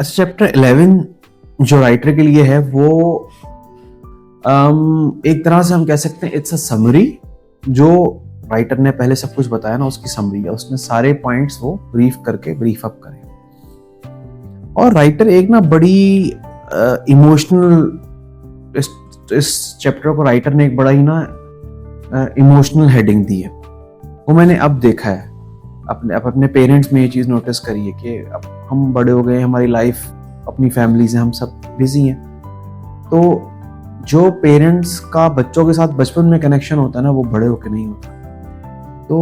अच्छा, चैप्टर 11 जो राइटर के लिए है वो एक तरह से हम कह सकते हैं इट्स अ समरी। जो राइटर ने पहले सब कुछ बताया ना, उसकी समरी है। उसने सारे पॉइंट्स वो ब्रीफ करके ब्रीफ अप करे। और राइटर एक ना बड़ी इमोशनल इस चैप्टर को राइटर ने एक बड़ा ही ना इमोशनल हेडिंग दी है। वो मैंने अब देखा है, अपने पेरेंट्स में ये चीज़ नोटिस करी है कि अब हम बड़े हो गए, हमारी लाइफ अपनी फैमिली से हम सब बिजी हैं। तो जो पेरेंट्स का बच्चों के साथ बचपन में कनेक्शन होता है ना, वो बड़े होकर नहीं होता। तो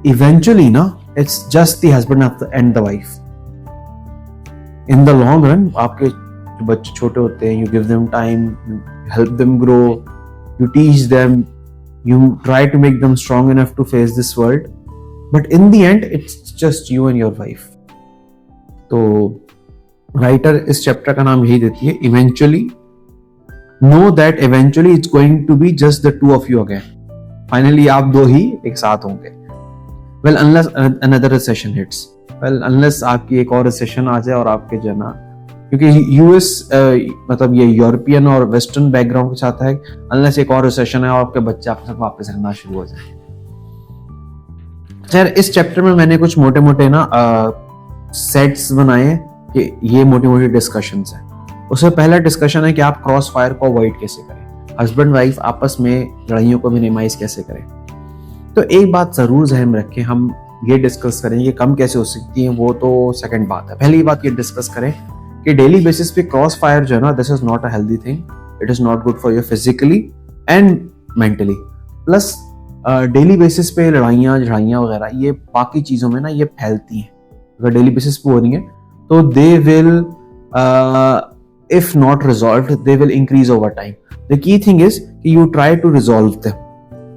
इवेंचुअली ना it's just the husband and the wife. In the long run आपके जो बच्चे छोटे होते हैं, you give them time, you help them grow, you teach them, you try to make them strong enough to face this world, but in the end it's just you and your wife. तो writer इस chapter का नाम यही देती है, eventually know that eventually it's going to be just the two of you again. Finally आप दो ही एक साथ होंगे। Well unless another recession hits, well unless आपकी एक और रिसेशन आ जाए और आपके जो ना, क्योंकि यूएस मतलब ये यूरोपियन और वेस्टर्न बैकग्राउंड के साथ है, अनलेस एक और रिसेशन है और आपके बच्चे आपके साथ वापस रहना शुरू हो जाए। खैर, इस चैप्टर में मैंने कुछ मोटे मोटे ना सेट्स बनाए कि ये मोटी मोटी डिस्कशंस हैं। उससे पहला डिस्कशन है कि आप क्रॉस फायर को अवॉइड कैसे करें, हस्बैंड वाइफ आपस में लड़ाइयों को मिनिमाइज कैसे करें। तो एक बात जरूर ज़हन में रखें, हम ये डिस्कस करें ये कम कैसे हो सकती है, वो तो सेकंड बात है। पहली बात ये डिस्कस करें कि डेली बेसिस पे क्रॉस फायर जो है ना, this is not a healthy thing, it is not good for you physically and mentally. Plus daily basis पे लड़ाइयाँ झड़ाइयाँ वगैरह ये बाकी चीज़ों में ना ये फैलती हैं। अगर डेली बेसिस पे हो रही हैं तो they will if not resolved, they will increase over time. The key thing is you try to resolve them.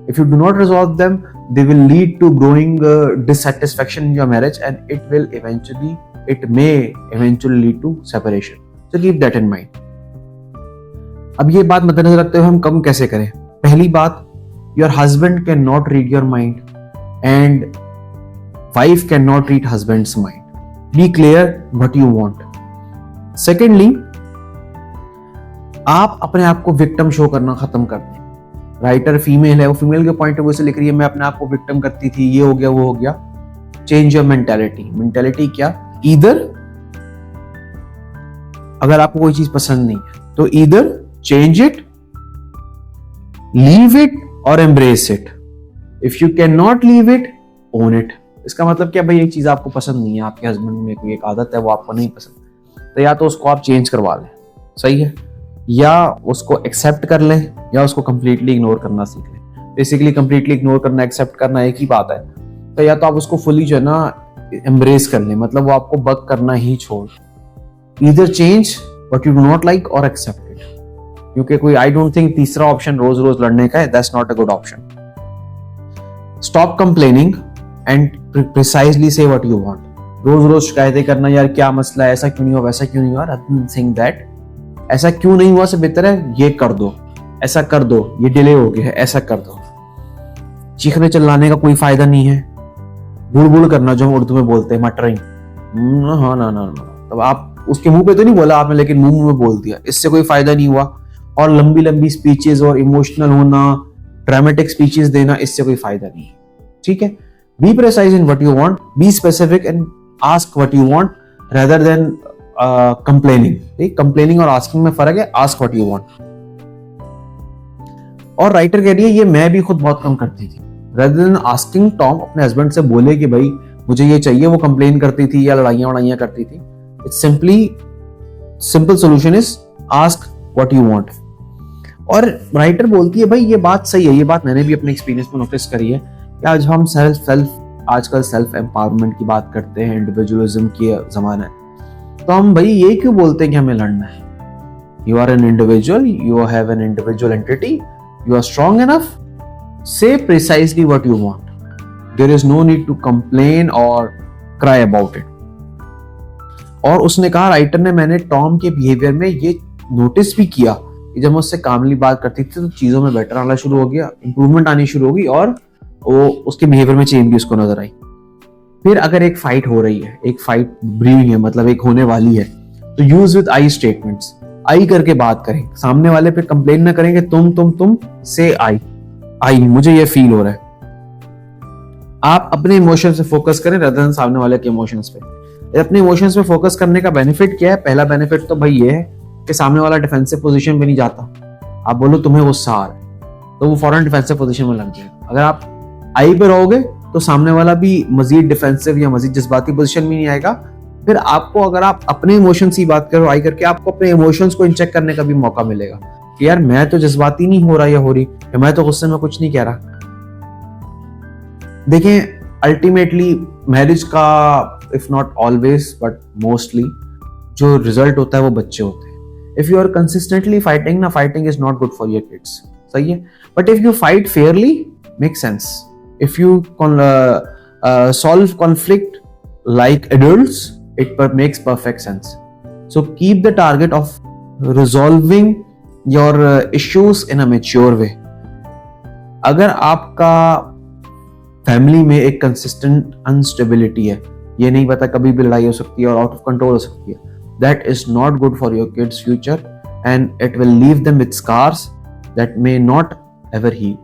If you do not resolve them, they will lead to growing dissatisfaction in your marriage, and it may eventually lead to separation. So keep that in mind. अब ये बात मद्देनजर रखते हुए हम कम कैसे करें? पहली बात, your husband cannot read your mind, and wife cannot read husband's mind. Be clear what you want. Secondly, आप अपने आप को विक्टिम शो करना खत्म कर दें। राइटर फीमेल है, वो फीमेल के पॉइंट ऑफ व्यू से लिख रही है, मैं अपने आप को विक्टिम करती थी, ये हो गया वो हो गया। चेंज योर मेंटालिटी क्या, ईदर अगर आपको कोई चीज पसंद नहीं है तो either change it, leave it और embrace it. If you can not leave it, own it. इसका मतलब क्या, भाई एक चीज आपको पसंद नहीं है, आपके हस्बैंड में कोई एक आदत है वो आपको नहीं पसंद, तो या तो उसको आप चेंज करवा लें, सही है, या उसको एक्सेप्ट कर लें, या उसको कंप्लीटली इग्नोर करना सीख लें। बेसिकली कंप्लीटली इग्नोर करना, एक्सेप्ट करना एक ही बात है। तो या तो आप उसको फुली जो है ना एम्ब्रेस कर लें, मतलब वो आपको बग करना ही छोड़। Either change what you do not like और एक्सेप्ट इट, क्योंकि कोई आई डोंट थिंक तीसरा ऑप्शन रोज रोज लड़ने का है, that's not a good option. Stop complaining and precisely से व्हाट यू वांट। रोज रोज शिकायतें करना, यार क्या मसला है, ऐसा क्यों नहीं हुआ, वैसा क्यों नहीं हुआ, rather than saying that, ऐसा क्यों नहीं हुआ से बेहतर है ये कर दो, ऐसा कर दो, ये डिले हो गया है, ऐसा कर दो। चीखने चिल्लाने का कोई फायदा नहीं है। बुड़बुड़ करना जो हम उर्दू में बोलते हैं, मटरिंग, हाँ ना, तब आप उसके मुंह पे तो नहीं बोला आपने, लेकिन मुंह में बोल दिया, इससे कोई फायदा नहीं हुआ। और लंबी लंबी स्पीचेस और इमोशनल होना, ड्रामेटिक स्पीचेस देना, इससे कोई फायदा नहीं है। ठीक है, be precise in what you want, be specific and ask what you want rather than complaining. Complaining और आस्किंग में फर्क है, आस्क व्हाट यू वांट। और राइटर कह रही है ये मैं भी खुद बहुत कम करती थी। rather than asking टॉम अपने हस्बैंड से बोले कि भाई मुझे ये चाहिए, वो कंप्लेन करती थी या लड़ाइयां करती थी। It's simple solution is ask what you want. और राइटर बोलती है भाई ये बात सही है, ये बात मैंने भी अपने एक्सपीरियंस में नोटिस करी है कि आज हम आजकल सेल्फ एम्पावरमेंट की बात करते हैं, इंडिविजुअलिज्म की जमाना है, तो हम भाई ये क्यों बोलते हैं कि हमें लड़ना है। You are an individual, you have an individual entity, you are strong enough, say precisely what you want, there is no need to complain और क्राई अबाउट इट। और उसने कहा, राइटर ने, मैंने टॉम के बिहेवियर में ये नोटिस भी किया कि जब मैं उससे कामली बात करती थी तो चीजों में बेटर आना शुरू हो गया, इंप्रूवमेंट आनी शुरू हो गई, और वो उसके बिहेवियर में चेंज भी उसको नजर आई। फिर अगर एक फाइट हो रही है, एक फाइट ब्रीविंग है, मतलब एक होने वाली है, तो यूज विद आई स्टेटमेंट्स, आई करके बात करें, सामने वाले पे कंप्लेन ना करेंगे तुम से आई मुझे ये फील हो रहा है। आप अपने इमोशन से फोकस करें rather than सामने वाले के इमोशंस पे। अपने इमोशंस पे फोकस करने का बेनिफिट क्या है? पहला बेनिफिट तो भाई ये है कि सामने वाला डिफेंसिव पोजीशन पे नहीं जाता। आप बोलो तुम्हें गुस्सा आ रहा है तो वो फौरन डिफेंसिव पोजीशन में लग जाएगा। अगर आप आई पे रहोगे तो सामने वाला भी मजीद डिफेंसिव या मजीद जज्बाती पोजीशन में नहीं आएगा। फिर आपको, अगर आप अपने इमोशंस की बात करो आई करके, आपको अपने इमोशंस को इनचेक करने का भी मौका मिलेगा कि यार मैं तो जज्बाती नहीं हो रहा या हो रही, या मैं तो गुस्से में कुछ नहीं कह रहा। देखें, अल्टीमेटली मैरिज का if not always but mostly जो रिजल्ट होता है वो बच्चे होते हैं। If you are consistently fighting ना, fighting is not good for your kids, सही है। But if you fight fairly, make sense. If you solve conflict like adults, it makes perfect sense. So keep the target of resolving your issues in a mature way. अगर आपका family में एक consistent instability है, ये नहीं पता कभी भी लड़ाई हो सकती है और आउट ऑफ कंट्रोल हो सकती है, that is not good for your kids' future and it will leave them with scars that may not ever heal.